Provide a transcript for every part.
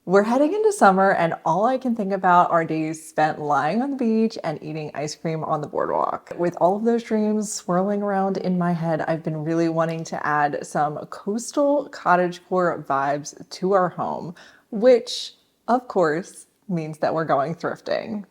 We're heading into summer and all I can think about are days spent lying on the beach and eating ice cream on the boardwalk. With all of those dreams swirling around in my head, I've been really wanting to add some coastal cottagecore vibes to our home, which of course means that we're going thrifting.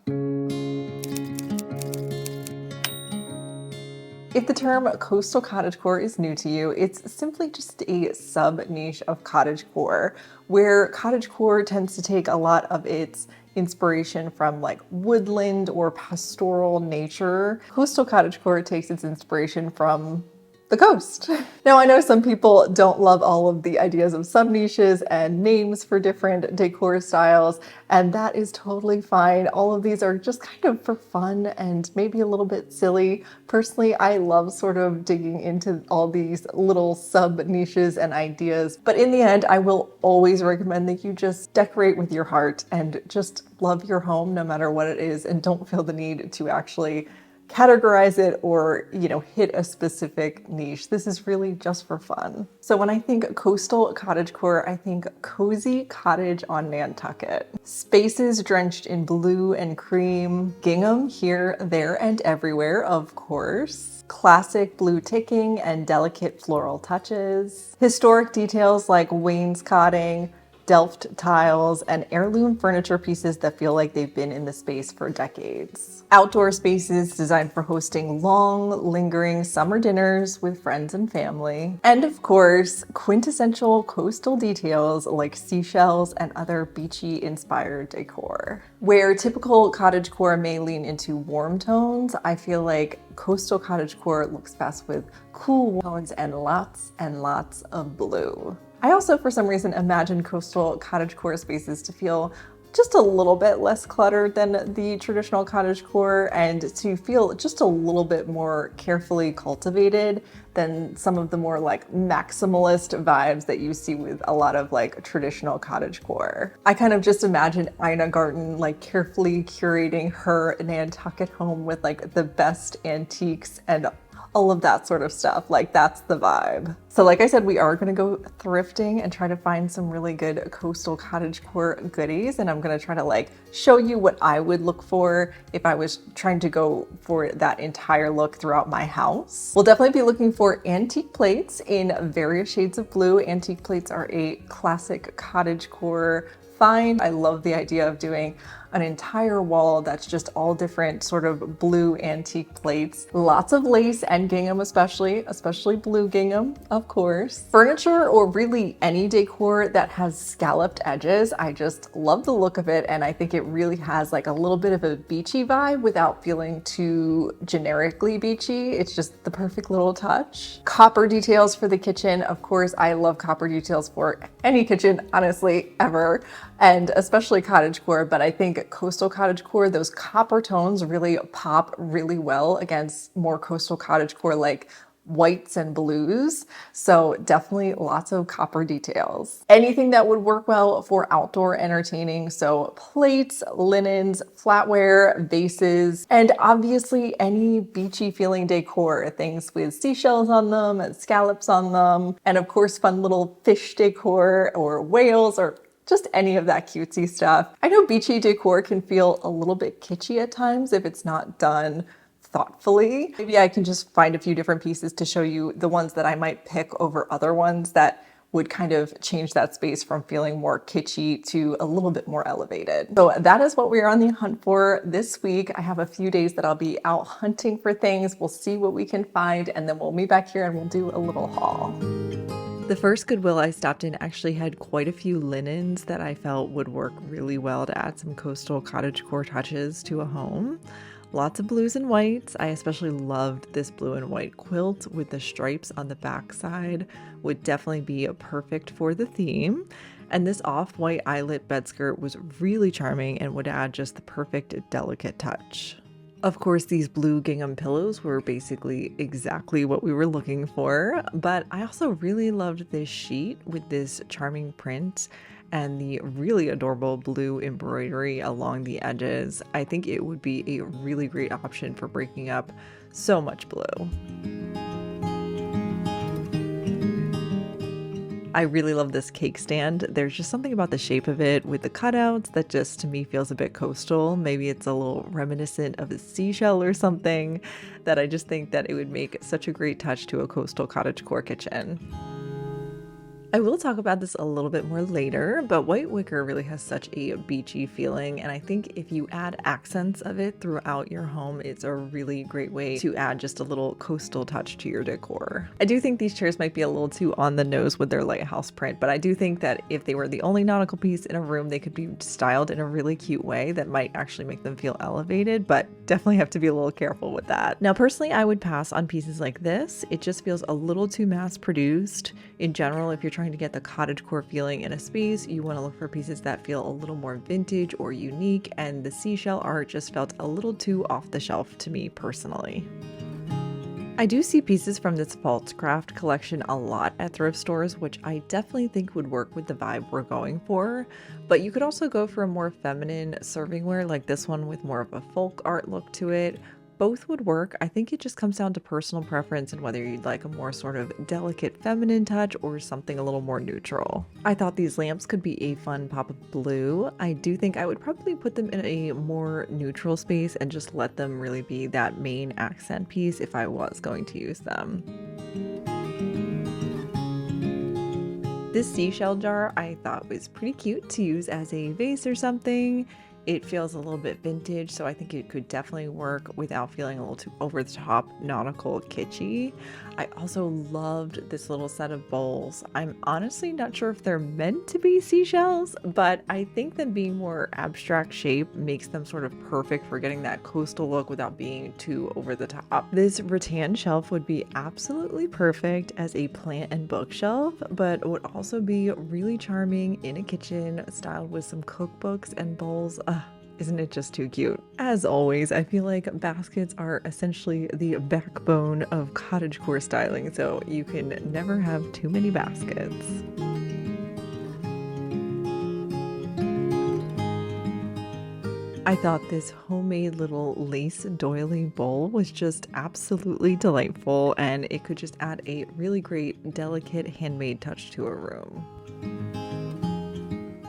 If the term coastal cottagecore is new to you, it's simply just a sub-niche of cottagecore, where cottagecore tends to take a lot of its inspiration from like woodland or pastoral nature. Coastal cottagecore takes its inspiration from the coast. Now, I know some people don't love all of the ideas of sub-niches and names for different decor styles, and that is totally fine. All of these are just kind of for fun and maybe a little bit silly. Personally, I love sort of digging into all these little sub-niches and ideas, but in the end, I will always recommend that you just decorate with your heart and just love your home no matter what it is, and don't feel the need to actually categorize it or, hit a specific niche. This is really just for fun. So when I think coastal cottagecore, I think cozy cottage on Nantucket. Spaces drenched in blue and cream, gingham here, there, and everywhere, of course. Classic blue ticking and delicate floral touches. Historic details like wainscoting, Delft tiles, and heirloom furniture pieces that feel like they've been in the space for decades. Outdoor spaces designed for hosting long, lingering summer dinners with friends and family. And of course, quintessential coastal details like seashells and other beachy inspired decor. Where typical cottagecore may lean into warm tones, I feel like coastal cottagecore looks best with cool tones and lots of blue. I also, for some reason, imagine coastal cottagecore spaces to feel just a little bit less cluttered than the traditional cottagecore, and to feel just a little bit more carefully cultivated than some of the more like maximalist vibes that you see with a lot of like traditional cottagecore. I kind of just imagine Ina Garten like carefully curating her Nantucket home with like the best antiques and all of that sort of stuff. Like, that's the vibe. So like I said, we are gonna go thrifting and try to find some really good coastal cottagecore goodies. And I'm gonna try to like show you what I would look for if I was trying to go for that entire look throughout my house. We'll definitely be looking for antique plates in various shades of blue. Antique plates are a classic cottagecore find. I love the idea of doing an entire wall that's just all different sort of blue antique plates. Lots of lace and gingham, especially blue gingham, of course. Furniture or really any decor that has scalloped edges. I just love the look of it, and I think it really has like a little bit of a beachy vibe without feeling too generically beachy. It's just the perfect little touch. Copper details for the kitchen. Of course, I love copper details for any kitchen, honestly, ever, and especially cottagecore, but I think coastal cottagecore, those copper tones really pop really well against more coastal cottagecore like whites and blues. So definitely lots of copper details. Anything that would work well for outdoor entertaining. So plates, linens, flatware, vases, and obviously any beachy feeling decor, things with seashells on them and scallops on them. And of course, fun little fish decor or whales or just any of that cutesy stuff. I know beachy decor can feel a little bit kitschy at times if it's not done thoughtfully. Maybe I can just find a few different pieces to show you the ones that I might pick over other ones that would kind of change that space from feeling more kitschy to a little bit more elevated. So that is what we're on the hunt for this week. I have a few days that I'll be out hunting for things. We'll see what we can find, and then we'll meet back here and we'll do a little haul. The first Goodwill I stopped in actually had quite a few linens that I felt would work really well to add some coastal cottagecore touches to a home. Lots of blues and whites. I especially loved this blue and white quilt with the stripes on the back side. Would definitely be perfect for the theme. And this off-white eyelet bedskirt was really charming and would add just the perfect delicate touch. Of course, these blue gingham pillows were basically exactly what we were looking for, but I also really loved this sheet with this charming print and the really adorable blue embroidery along the edges. I think it would be a really great option for breaking up so much blue. I really love this cake stand. There's just something about the shape of it with the cutouts that just to me feels a bit coastal. Maybe it's a little reminiscent of a seashell or something, that I just think that it would make such a great touch to a coastal cottagecore kitchen. I will talk about this a little bit more later, but white wicker really has such a beachy feeling, and I think if you add accents of it throughout your home, it's a really great way to add just a little coastal touch to your decor. I do think these chairs might be a little too on the nose with their lighthouse print, but I do think that if they were the only nautical piece in a room, they could be styled in a really cute way that might actually make them feel elevated, but definitely have to be a little careful with that. Now, personally, I would pass on pieces like this. It just feels a little too mass-produced. In general, if you're trying to get the cottagecore feeling in a space, you want to look for pieces that feel a little more vintage or unique, and the seashell art just felt a little too off the shelf to me personally. I do see pieces from this false craft collection a lot at thrift stores, which I definitely think would work with the vibe we're going for, but you could also go for a more feminine servingware like this one with more of a folk art look to it. Both would work. I think it just comes down to personal preference and whether you'd like a more sort of delicate feminine touch or something a little more neutral. I thought these lamps could be a fun pop of blue. I do think I would probably put them in a more neutral space and just let them really be that main accent piece if I was going to use them. This seashell jar I thought was pretty cute to use as a vase or something. It feels a little bit vintage, so I think it could definitely work without feeling a little too over the top nautical kitschy. I also loved this little set of bowls. I'm honestly not sure if they're meant to be seashells, but I think them being more abstract shape makes them sort of perfect for getting that coastal look without being too over the top. This rattan shelf would be absolutely perfect as a plant and bookshelf, but would also be really charming in a kitchen styled with some cookbooks and bowls. Isn't it just too cute? As always, I feel like baskets are essentially the backbone of cottagecore styling, so you can never have too many baskets. I thought this homemade little lace doily bowl was just absolutely delightful, and it could just add a really great, delicate, handmade touch to a room.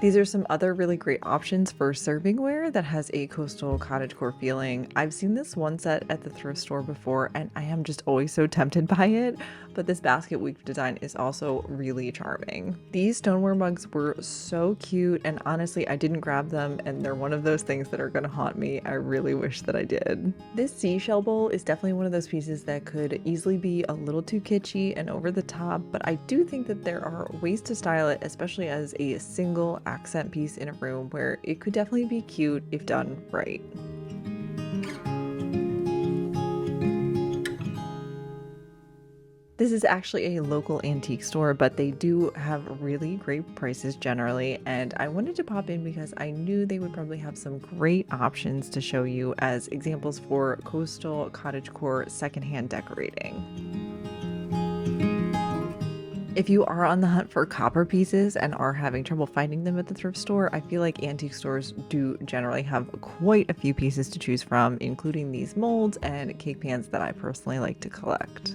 These are some other really great options for servingware that has a coastal cottagecore feeling. I've seen this one set at the thrift store before and I am just always so tempted by it, but this basket weave design is also really charming. These stoneware mugs were so cute, and honestly I didn't grab them, and they're one of those things that are gonna haunt me. I really wish that I did. This seashell bowl is definitely one of those pieces that could easily be a little too kitschy and over the top, but I do think that there are ways to style it, especially as a single accent piece in a room, where it could definitely be cute if done right. This is actually a local antique store, but they do have really great prices generally, and I wanted to pop in because I knew they would probably have some great options to show you as examples for coastal cottagecore secondhand decorating. If you are on the hunt for copper pieces and are having trouble finding them at the thrift store, I feel like antique stores do generally have quite a few pieces to choose from, including these molds and cake pans that I personally like to collect.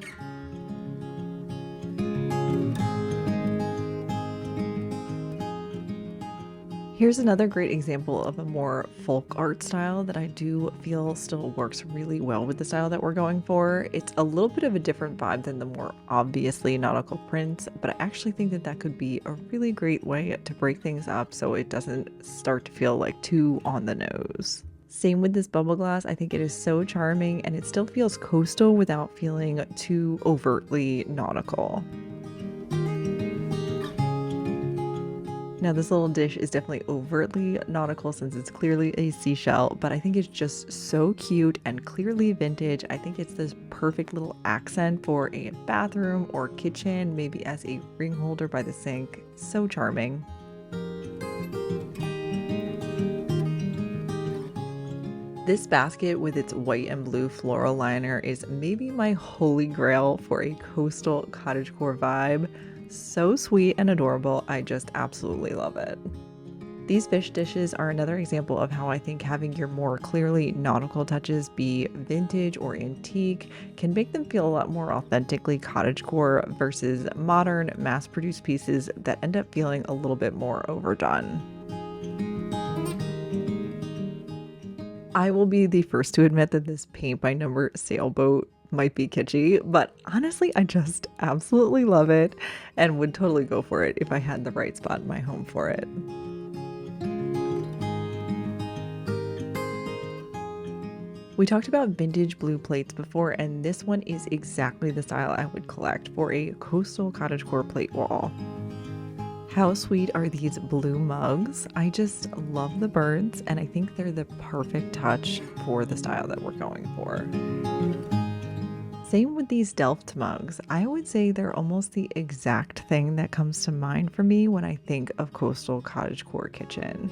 Here's another great example of a more folk art style that I do feel still works really well with the style that we're going for. It's a little bit of a different vibe than the more obviously nautical prints, but I actually think that that could be a really great way to break things up so it doesn't start to feel like too on the nose. Same with this bubble glass. I think it is so charming and it still feels coastal without feeling too overtly nautical. Now this little dish is definitely overtly nautical since it's clearly a seashell, but I think it's just so cute and clearly vintage. I think it's this perfect little accent for a bathroom or kitchen, maybe as a ring holder by the sink. So charming. This basket with its white and blue floral liner is maybe my holy grail for a coastal cottagecore vibe. So sweet and adorable, I just absolutely love it. These fish dishes are another example of how I think having your more clearly nautical touches be vintage or antique can make them feel a lot more authentically cottagecore versus modern, mass-produced pieces that end up feeling a little bit more overdone. I will be the first to admit that this paint by number sailboat might be kitschy, but honestly, I just absolutely love it and would totally go for it if I had the right spot in my home for it. We talked about vintage blue plates before, and this one is exactly the style I would collect for a coastal cottagecore plate wall. How sweet are these blue mugs? I just love the birds, and I think they're the perfect touch for the style that we're going for. Same with these Delft mugs. I would say they're almost the exact thing that comes to mind for me when I think of coastal cottagecore kitchen.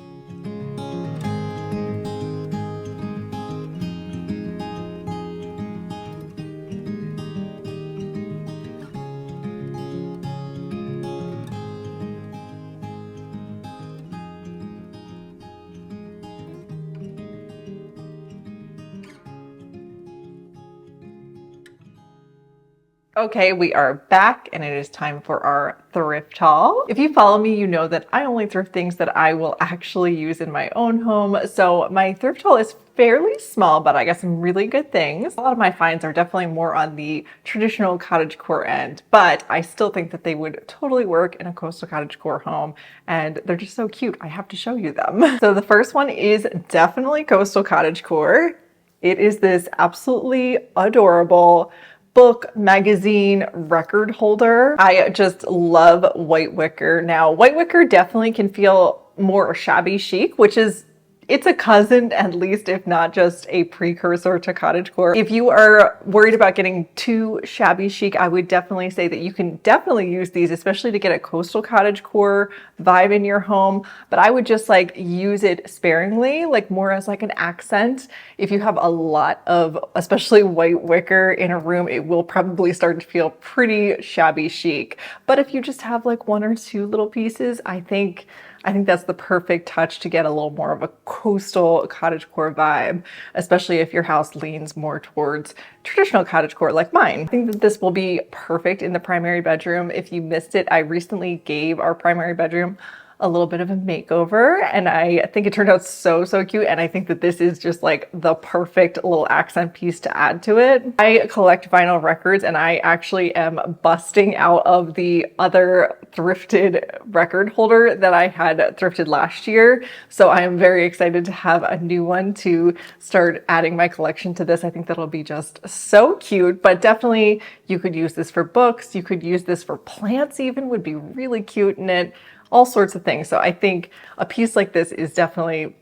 Okay, we are back and it is time for our thrift haul. If you follow me, you know that I only thrift things that I will actually use in my own home. So my thrift haul is fairly small, but I got some really good things. A lot of my finds are definitely more on the traditional cottagecore end, but I still think that they would totally work in a coastal cottagecore home, and they're just so cute. I have to show you them. So the first one is definitely coastal cottagecore. It is this absolutely adorable book, magazine, record holder. I just love white wicker. Now, white wicker definitely can feel more shabby chic, which is it's a cousin, at least, if not just a precursor to cottagecore. If you are worried about getting too shabby chic, I would definitely say that you can definitely use these, especially to get a coastal cottagecore vibe in your home. But I would just like use it sparingly, like more as like an accent. If you have a lot of, especially white wicker in a room, it will probably start to feel pretty shabby chic. But if you just have like one or two little pieces, I think that's the perfect touch to get a little more of a coastal cottagecore vibe, especially if your house leans more towards traditional cottagecore like mine. I think that this will be perfect in the primary bedroom. If you missed it, I recently gave our primary bedroom a little bit of a makeover, and I think it turned out so cute, and I think that this is just like the perfect little accent piece to add to it. I collect vinyl records, and I actually am busting out of the other thrifted record holder that I had thrifted last year, so I am very excited to have a new one to start adding my collection to this. I think that'll be just so cute, but definitely you could use this for books, you could use this for plants even, would be really cute in it. All sorts of things. So I think a piece like this is definitely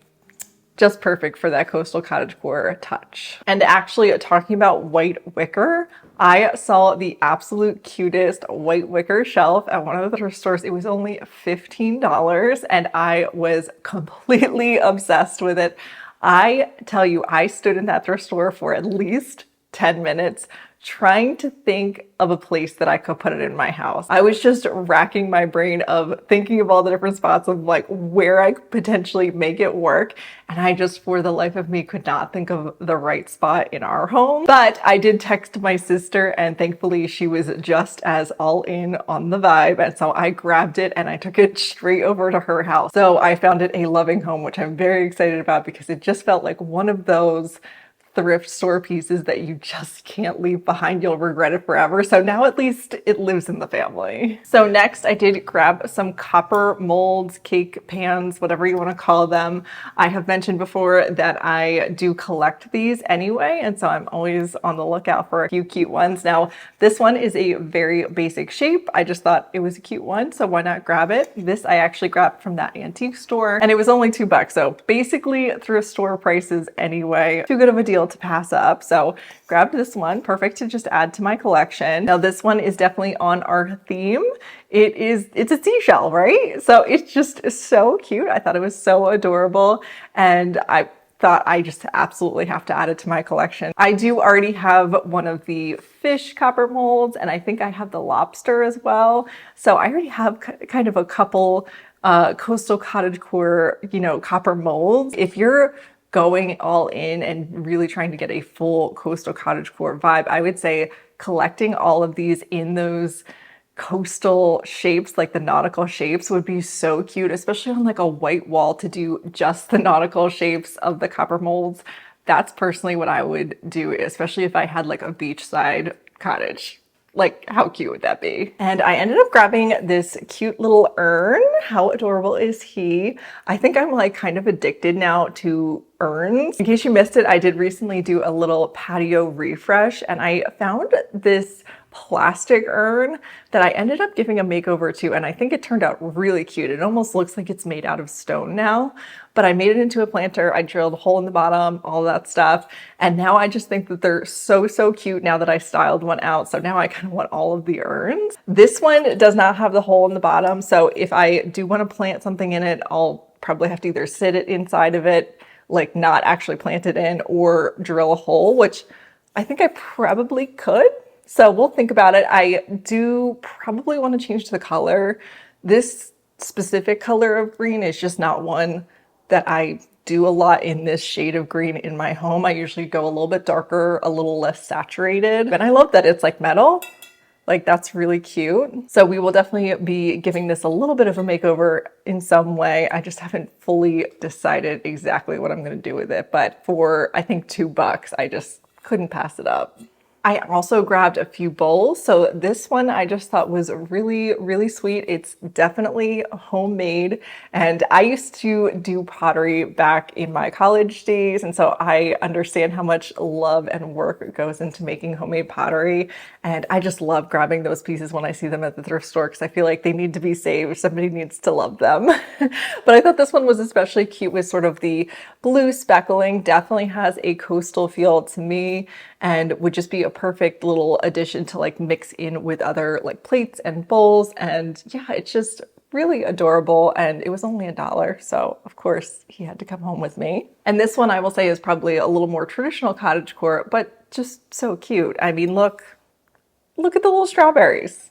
just perfect for that coastal cottagecore touch. And actually, talking about white wicker, I saw the absolute cutest white wicker shelf at one of the thrift stores. It was only $15 and I was completely obsessed with it. I tell you, I stood in that thrift store for at least 10 minutes trying to think of a place that I could put it in my house. I was just racking my brain of thinking of all the different spots of like where I could potentially make it work. And I just, for the life of me, could not think of the right spot in our home. But I did text my sister, and thankfully she was just as all in on the vibe. And so I grabbed it and I took it straight over to her house. So I found it a loving home, which I'm very excited about because it just felt like one of those thrift store pieces that you just can't leave behind. You'll regret it forever. So now at least it lives in the family. So next I did grab some copper molds, cake pans, whatever you want to call them. I have mentioned before that I do collect these anyway, and so I'm always on the lookout for a few cute ones. Now this one is a very basic shape. I just thought it was a cute one, so why not grab it? This I actually grabbed from that antique store and it was only $2, so basically thrift store prices anyway. Too good of a deal to pass up. So grabbed this one, perfect to just add to my collection. Now this one is definitely on our theme. It's a seashell, right? So it's just so cute. I thought it was so adorable, and I thought I just absolutely have to add it to my collection. I do already have one of the fish copper molds, and I think I have the lobster as well. So I already have kind of a couple coastal cottagecore, you know, copper molds. If you're going all in and really trying to get a full coastal cottagecore vibe, I would say collecting all of these in those coastal shapes, like the nautical shapes, would be so cute, especially on like a white wall to do just the nautical shapes of the copper molds. That's personally what I would do, especially if I had like a beachside cottage. Like, how cute would that be? And I ended up grabbing this cute little urn. How adorable is he? I think I'm like kind of addicted now to urns. In case you missed it, I did recently do a little patio refresh and I found this plastic urn that I ended up giving a makeover to, and I think it turned out really cute. It almost looks like it's made out of stone now, but I made it into a planter. I drilled a hole in the bottom, all that stuff. And now I just think that they're so, so cute now that I styled one out. So now I kind of want all of the urns. This one does not have the hole in the bottom. So if I do want to plant something in it, I'll probably have to either sit it inside of it, like not actually plant it in, or drill a hole, which I think I probably could. So we'll think about it. I do probably want to change the color. This specific color of green is just not one that I do a lot in this shade of green in my home. I usually go a little bit darker, a little less saturated. And I love that it's like metal. Like, that's really cute. So we will definitely be giving this a little bit of a makeover in some way. I just haven't fully decided exactly what I'm going to do with it. But for, I think, $2, I just couldn't pass it up. I also grabbed a few bowls. So this one I just thought was really, really sweet. It's definitely homemade. And I used to do pottery back in my college days. And so I understand how much love and work goes into making homemade pottery. And I just love grabbing those pieces when I see them at the thrift store because I feel like they need to be saved. Somebody needs to love them. But I thought this one was especially cute with sort of the blue speckling. Definitely has a coastal feel to me and would just be a perfect little addition to like mix in with other like plates and bowls. And yeah, it's just really adorable. And it was only $1. So of course he had to come home with me. And this one I will say is probably a little more traditional cottagecore, but just so cute. I mean, look at the little strawberries.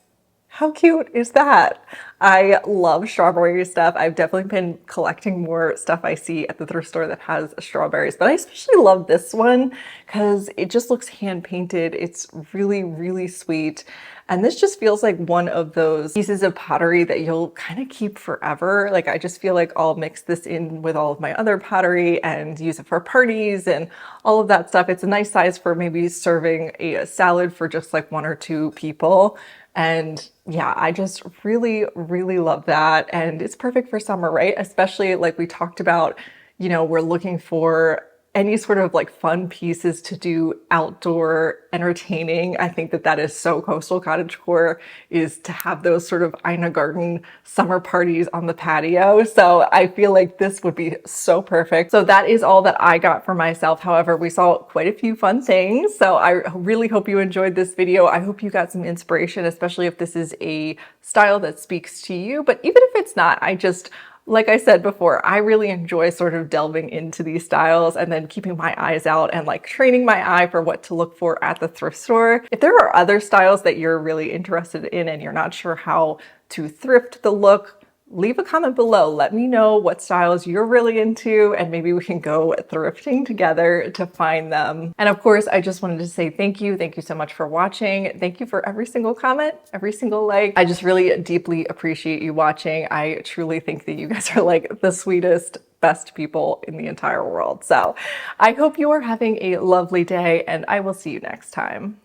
How cute is that? I love strawberry stuff. I've definitely been collecting more stuff I see at the thrift store that has strawberries, but I especially love this one because it just looks hand painted. It's really, really sweet. And this just feels like one of those pieces of pottery that you'll kind of keep forever. Like, I just feel like I'll mix this in with all of my other pottery and use it for parties and all of that stuff. It's a nice size for maybe serving a salad for just like 1 or 2 people. And yeah, I just really, really love that. And it's perfect for summer, right? Especially like we talked about, you know, we're looking for any sort of like fun pieces to do outdoor entertaining. I think that that is so coastal cottagecore, is to have those sort of Ina Garden summer parties on the patio. So I feel like this would be so perfect. So that is all that I got for myself. However, we saw quite a few fun things. So I really hope you enjoyed this video. I hope you got some inspiration, especially if this is a style that speaks to you. But even if it's not, like I said before, I really enjoy sort of delving into these styles and then keeping my eyes out and like training my eye for what to look for at the thrift store. If there are other styles that you're really interested in and you're not sure how to thrift the look, leave a comment below. Let me know what styles you're really into and maybe we can go thrifting together to find them. And of course, I just wanted to say thank you. Thank you so much for watching. Thank you for every single comment, every single like. I just really deeply appreciate you watching. I truly think that you guys are like the sweetest, best people in the entire world. So I hope you are having a lovely day and I will see you next time.